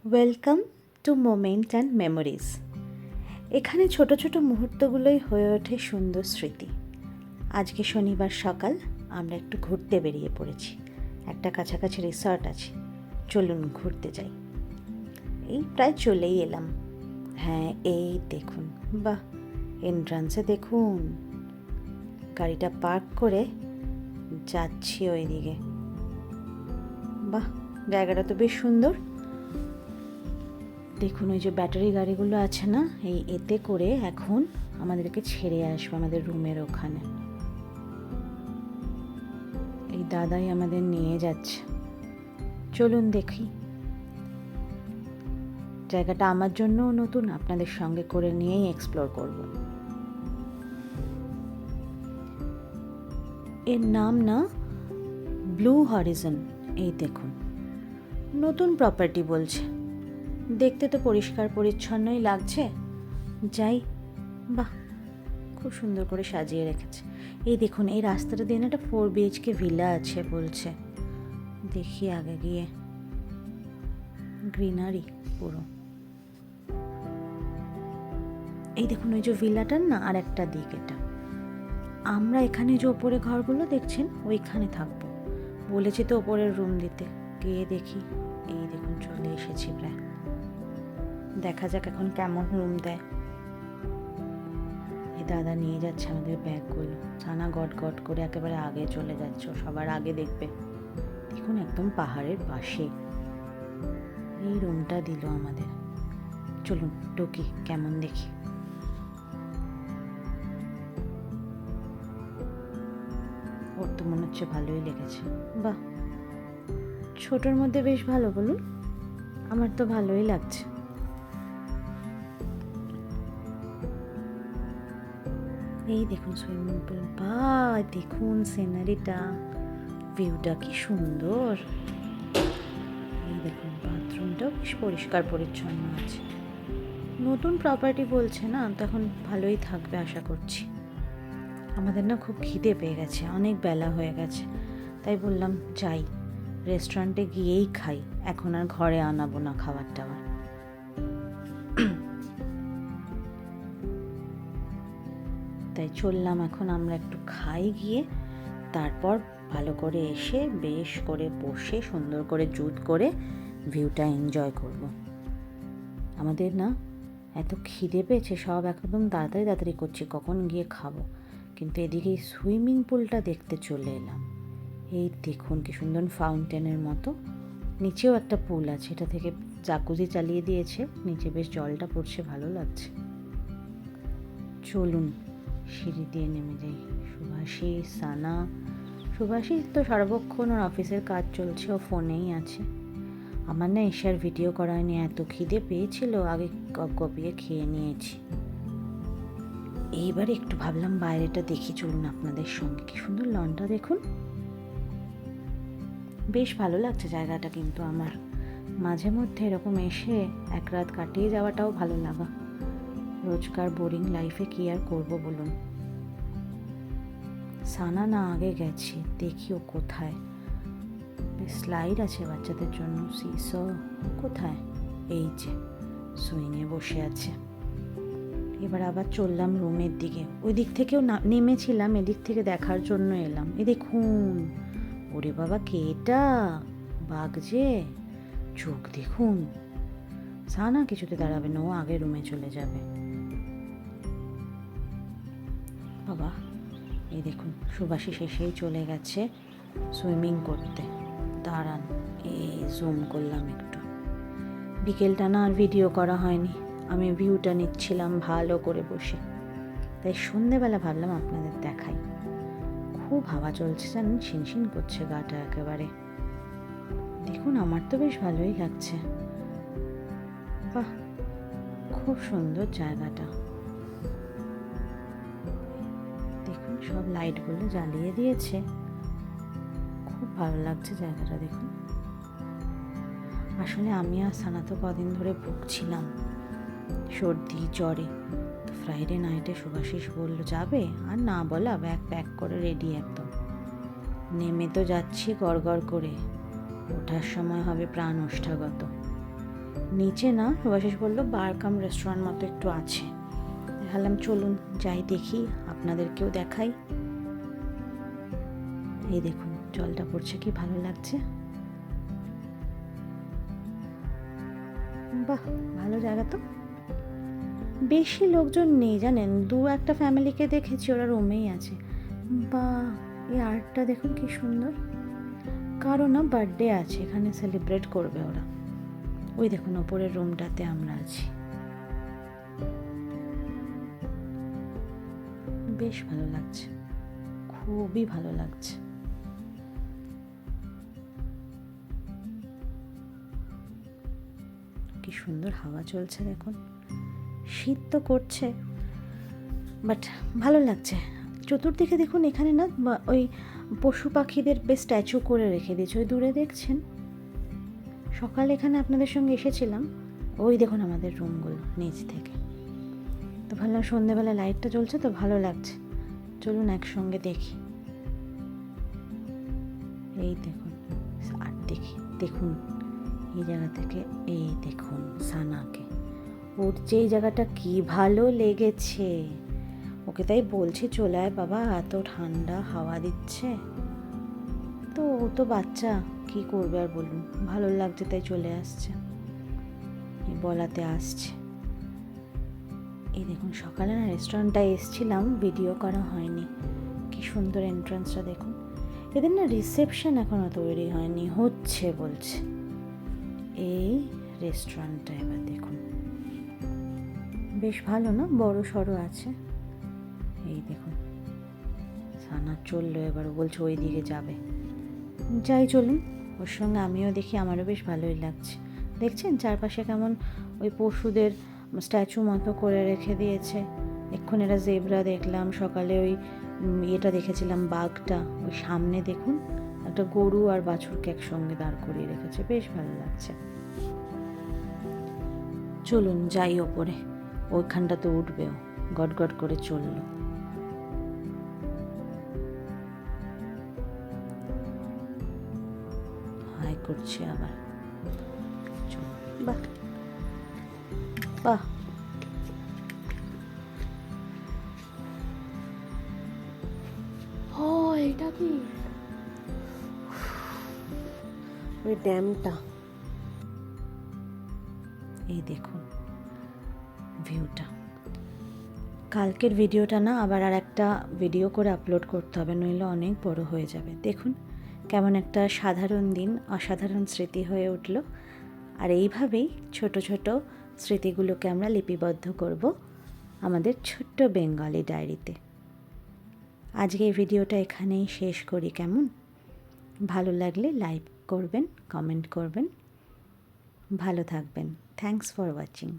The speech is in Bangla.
Welcome to moment and memories. এখানে ছোট ছোট মুহূর্তগুলোই হয়ে ওঠে সুন্দর স্মৃতি। আজকে শনিবার সকাল, আমরা একটু ঘুরতে বেরিয়ে পড়েছি। একটা কাছাকাছি রিসর্ট আছে, চলুন ঘুরতে যাই। এই প্রায় চলেই এলাম। হ্যাঁ, এই দেখুন, বাহ, এন্ট্রান্সে দেখুন, গাড়িটা পার্ক করে যাচ্ছি ওই দিকে। বাহ, জায়গাটা তো বেশ সুন্দর। দেখুন, ওই যে ব্যাটারি গাড়িগুলো আছে না, এতে করে এখন আমাদেরকে ছেড়ে আসবে আমাদের রুমের ওখানে। এই দাদাই আমাদের নিয়ে যাচ্ছে। চলুন দেখি। জায়গাটা আমার জন্যও নতুন, আপনাদের সঙ্গে করে নিয়েই এক্সপ্লোর করব। এর নাম না ব্লু হরিজন। এই দেখুন, নতুন প্রপার্টি বলছে। দেখতে তো পরিষ্কার পরিচ্ছন্নই লাগছে। যাই, বাহ, খুব সুন্দর করে সাজিয়ে রেখেছে। এই দেখুন, এই রাস্তাটা দিয়ে না একটা 4 BHK ভিলা আছে বলছে। দেখি আগে গিয়ে। গ্রিনারি পুরো। এই দেখুন, ওই যে ভিলাটার না আর একটা দিক এটা। আমরা এখানে যে ওপরে ঘরগুলো দেখছেন ওইখানে থাকবো বলেছি তো, ওপরের রুম দিতে। গিয়ে দেখি। এই দেখুন, চলে এসেছি প্রায়। দেখা যাক এখন কেমন রুম দেয়। দাদা নিয়ে যাচ্ছে আমাদের ব্যাগগুলো। ছানা গট গট করে একেবারে আগে চলে যাচ্ছে, সবার আগে দেখবে। দেখুন, একদম পাহাড়ের পাশে এই রুমটা দিল আমাদের। চলুন ঢুকি, কেমন দেখি। ওর তো মনে হচ্ছে ভালোই লেগেছে। বাহ, ছোটোর মধ্যে বেশ ভালো, বলুন। আমার তো ভালোই লাগছে। এই দেখুন সুইমিং পুল। বা, দেখুন সিনারিটা, ভিউটা কি সুন্দর। এই দেখুন, বাথরুমটাও বেশ পরিষ্কার পরিচ্ছন্ন আছে। নতুন প্রপার্টি বলছে না, তখন ভালোই থাকবে আশা করছি। আমাদের না খুব খিদে পেয়ে গেছে, অনেক বেলা হয়ে গেছে। তাই বললাম যাই, রেস্টুরেন্টে গিয়েই খাই, এখন আর ঘরে আনাবো না খাবার টাবার। তাই চললাম এখন আমরা একটু খাই গিয়ে, তারপর ভালো করে এসে বেশ করে বসে সুন্দর করে জুত করে ভিউটা এনজয় করব। আমাদের না এত খিদে পেয়েছে, সব একদম তাড়াতাড়ি তাড়াতাড়ি করছি কখন গিয়ে খাবো। কিন্তু এদিকে সুইমিং পুলটা দেখতে চলে এলাম। এই দেখুন কি সুন্দর, ফাউন্টেনের মতো। নিচেও একটা পুল আছে, এটা থেকে জাকুজি চালিয়ে দিয়েছে, নিচে বেশ জলটা পড়ছে, ভালো লাগছে। চলুন সিঁড়ি দিয়ে নেমে যাই। সুভাষী, সানা। সুভাষী তো সর্বক্ষণ ওর অফিসের কাজ চলছে, ও ফোনেই আছে। আমার না এসে আর ভিডিও করা হয়নি, এত খিদে পেয়েছিল, আগে কপিয়ে খেয়ে নিয়েছি। এইবার একটু ভাবলাম বাইরেটা দেখি, চলুন আপনাদের সঙ্গে। কি সুন্দর লনটা দেখুন, বেশ ভালো লাগছে জায়গাটা। কিন্তু আমার মাঝে মধ্যে এরকম এসে এক রাত কাটিয়ে যাওয়াটাও ভালো লাগা। রোজকার বোরিং লাইফে কি আর করবো বলুন। সানা না আগে গেছি, দেখি ও কোথায়। স্লাইড আছে বাচ্চাদের জন্য, সিস কোথায়? এই যে সুইংয়ে বসে আছে। এবার আবার চললাম রুমের দিকে। ওই দিক থেকেও নেমেছিলাম, এদিক থেকে দেখার জন্য এলাম। এই দেখুন, ওরে বাবা, কে এটা? বাঘ যে, চোখ দেখুন। সানা কিছুতে দাঁড়াবে না, ও আগে রুমে চলে যাবে। বাবা, এই দেখুন, সুভাষী শেষেই চলে গেছে সুইমিং করতে। দাঁড়ান, এই জুম করলাম একটু। বিকেলটা না আর ভিডিও করা হয়নি, আমি ভিউটা নিচ্ছিলাম ভালো করে বসে। তাই সন্ধেবেলা ভাবলাম আপনাদের দেখাই। খুব হাওয়া চলছে জানেন, শিনশিন করছে গাটা একেবারে। দেখুন, আমার তো বেশ ভালোই লাগছে। বাহ, খুব সুন্দর জায়গাটা। দেখুন, সব লাইটগুলো জ্বালিয়ে দিয়েছে, খুব ভালো লাগছে জায়গাটা। দেখুন, আসলে আমি আর সানা তো কদিন ধরে ভুগছিলাম সর্দি জ্বরে। তো ফ্রাইডে নাইটে সুভাষিস বললো যাবে, আর না বলা, ব্যাগ প্যাক করে রেডি একদম। নেমে তো যাচ্ছি গড় গড় করে, ওঠার সময় হবে প্রাণ ওষ্ঠাগত। নিচে না, শুভাশিস বললো বার কাম রেস্টুরেন্ট মতো একটু আছে। দেখালাম চলুন যাই দেখি, আপনাদেরকেও দেখাই। এই দেখুন জলটা পড়ছে, কি ভালো লাগছে। বাহ, ভালো জায়গা তো। বেশি লোকজন নেই জানেন, একটা ফ্যামিলিকে দেখেছি ওরা রুমেই আছে। বা এই আর্টটা দেখুন কি সুন্দর। কারো না বার্থডে আছে, এখানে সেলিব্রেট করবে ওরা। ওই দেখুন ওপরের রুমটাতে আমরা আছি। বেশ ভালো লাগছে, খুবই ভালো লাগছে। কি সুন্দর হাওয়া চলছে দেখুন। শীত তো করছে, বাট ভালো লাগছে। চতুর্দিকে দেখুন, এখানে না ওই পশু পাখিদের বেশ স্ট্যাচু করে রেখে দিয়েছে, ওই দূরে দেখছেন। সকালে এখানে আপনাদের সঙ্গে এসেছিলাম, ওই দেখুন আমাদের রুমগুলো নিচ থেকে। তো ভাবলাম সন্ধেবেলা লাইটটা জ্বলছে তো ভালো লাগছে, চলুন একসঙ্গে দেখি। এই দেখুন, আর দেখুন এই জায়গা থেকে এই দেখুন সানাকে, ওর যে এই জায়গাটা কি ভালো লেগেছে। ওকে তাই বলছি চলে আয় বাবা, এত ঠান্ডা হাওয়া দিচ্ছে। তো ও তো বাচ্চা, কি করবে আর বলুন, ভালো লাগছে তাই চলে আসছে, বলাতে আসছে। এই দেখুন সকালে না রেস্টুরেন্টটায় এসেছিলাম, ভিডিও করা হয়নি। কি সুন্দর এন্ট্রান্সটা দেখুন। এদের না রিসেপশন এখনো তৈরি হয়নি, হচ্ছে বলছে। এই রেস্টুরেন্টটা এবার দেখুন, বেশ ভালো না, বড় সড়ো আছে। এই দেখুন সানা চললো, এবার বলছে ওই দিকে যাবে। যাই চলুন, ওর সঙ্গে আমিও দেখি, আমারও বেশ ভালোই লাগছে। দেখছেন চারপাশে কেমন ওই পশুদের স্ট্যাচু মতো করে রেখে দিয়েছে। এক্ষুনি একটা জেব্রা দেখলাম, সকালে ওই ইয়েটা দেখেছিলাম বাঘটা, ওই সামনে দেখুন একটা গরু আর বাছুরকে একসঙ্গে দাঁড় করিয়ে রেখেছে, বেশ ভালো লাগছে। চলুন যাই ওপরে, ওইখানটা তো উঠবেও, গট গট করে চললো। হাই করছে আবার, বাহ বাহ। এটা কি ওই ড্যামটা? এই দেখুন ভিউটা। কালকের ভিডিওটা না আবার আর একটা ভিডিও করে আপলোড করতে হবে, নইলে অনেক বড় হয়ে যাবে। দেখুন কেমন একটা সাধারণ দিন অসাধারণ স্মৃতি হয়ে উঠল। আর এইভাবেই ছোট ছোট স্মৃতিগুলোকে আমরা লিপিবদ্ধ করব আমাদের ছোট্ট বেঙ্গলি ডায়েরিতে। আজকে এই ভিডিওটা এখানেই শেষ করি, কেমন? ভালো লাগলে লাইক করবেন, কমেন্ট করবেন, ভালো থাকবেন। Thanks for watching.